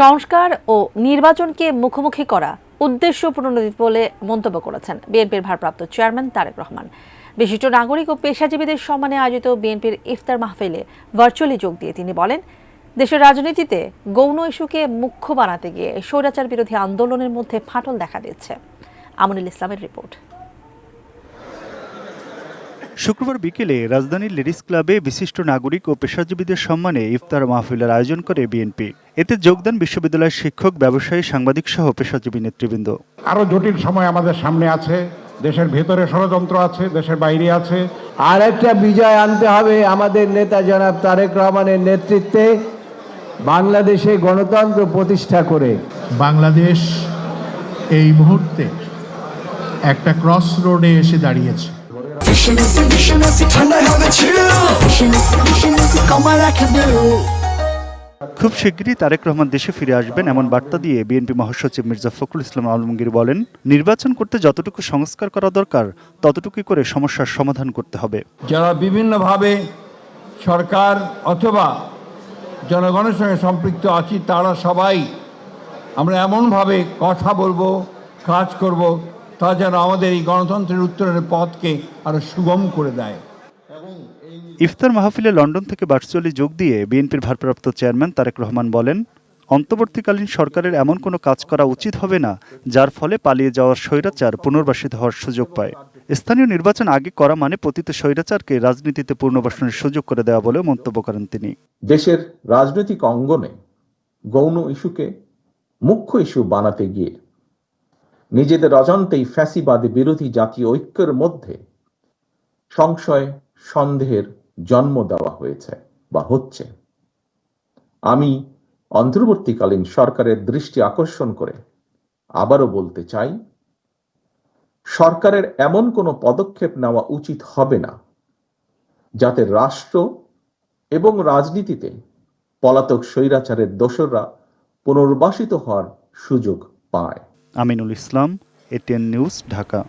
সংস্কার ও নির্বাচনকে মুখোমুখি করা উদ্দেশ্য প্রণোদিত বলে মন্তব্য করেছেন বিএনপির ভারপ্রাপ্ত চেয়ারম্যান তারেক রহমান। বিশিষ্ট নাগরিক ও পেশাজীবীদের সম্মানে আয়োজিত বিএনপির ইফতার মাহফিলে ভার্চুয়ালি যোগ দিয়ে তিনি বলেন, দেশের রাজনীতিতে গৌণ ইস্যুকে মুখ্য বানাতে গিয়ে স্বৈরাচার বিরোধী আন্দোলনের মধ্যে ফাটল দেখা দিচ্ছে। আমনুল ইসলামের রিপোর্ট। শুক্রবার বিকেলে রাজধানীর লেডিস ক্লাবে বিশিষ্ট নাগরিক ও পেশাজীবীদের সম্মানে ইফতার মাহফিলের আয়োজন করে বিএনপি। এতে যোগদান বিশ্ববিদ্যালয়ের শিক্ষক, ব্যবসায়ী, সাংবাদিক সহ পেশাজীবী নেতৃবৃন্দ। আরো জটিল সময় আমাদের সামনে আছে। দেশের ভেতরে ষড়যন্ত্র আছে, দেশের বাইরে আছে। আর একটা বিজয় আনতে হবে আমাদের নেতা জনাব তারেক রহমানের নেতৃত্বে, বাংলাদেশে গণতন্ত্র প্রতিষ্ঠা করে। বাংলাদেশ এই মুহূর্তে একটা ক্রস রোডে এসে দাঁড়িয়েছে। খুব শিগগিরই তারেক রহমান দেশে ফিরে আসবেন এমন বার্তা দিয়ে বিএনপি মহাসচিব মির্জা ফখরুল ইসলাম আলমগীর বলেন, নির্বাচন করতে যতটুকু সংস্কার করা দরকার ততটুকুই করে সমস্যার সমাধান করতে হবে। যারা বিভিন্নভাবে সরকার অথবা জনগণের সঙ্গে সম্পৃক্ত আছি, তারা সবাই আমরা এমনভাবে কথা বলবো, কাজ করব, তা যেন আমাদের এই গণতন্ত্রের উত্তরণের পথকে আরো সুগম করে দেয়। ইফতার মাহফিলে লন্ডন থেকে ভার্চুয়ালি যোগ দিয়ে বিএনপির ভারপ্রাপ্ত চেয়ারম্যান তারেক রহমান বলেন, অন্তর্বর্তীকালীন সরকারের এমন কোনো কাজ করা উচিত হবে না যার ফলে পালিয়ে যাওয়ার স্বৈরাচার পুনর্বাসিত হওয়ার সুযোগ পায়। স্থানীয় নির্বাচন আগে করা মানে পতিত স্বৈরাচারকে রাজনীতিতে পুনর্বাসনের সুযোগ করে দেওয়া বলে মন্তব্য করেন তিনি। দেশের রাজনৈতিক অঙ্গনে গৌণ ইস্যুকে মুখ্য ইস্যু বানাতে গিয়ে নিজেদের অজান্তেই ফ্যাসিবাদী বিরোধী জাতীয় ঐক্যের মধ্যে সংশয়, সন্দেহের জন্ম দেওয়া হয়েছে বা হচ্ছে। আমি অন্তর্বর্তীকালীন সরকারের দৃষ্টি আকর্ষণ করে আবারও বলতে চাই, সরকারের এমন কোনো পদক্ষেপ নেওয়া উচিত হবে না যাতে রাষ্ট্র এবং রাজনীতিতে পলাতক স্বৈরাচারের দোসররা পুনর্বাসিত হওয়ার সুযোগ পায়। Aminul Islam, ATN news, Dhaka.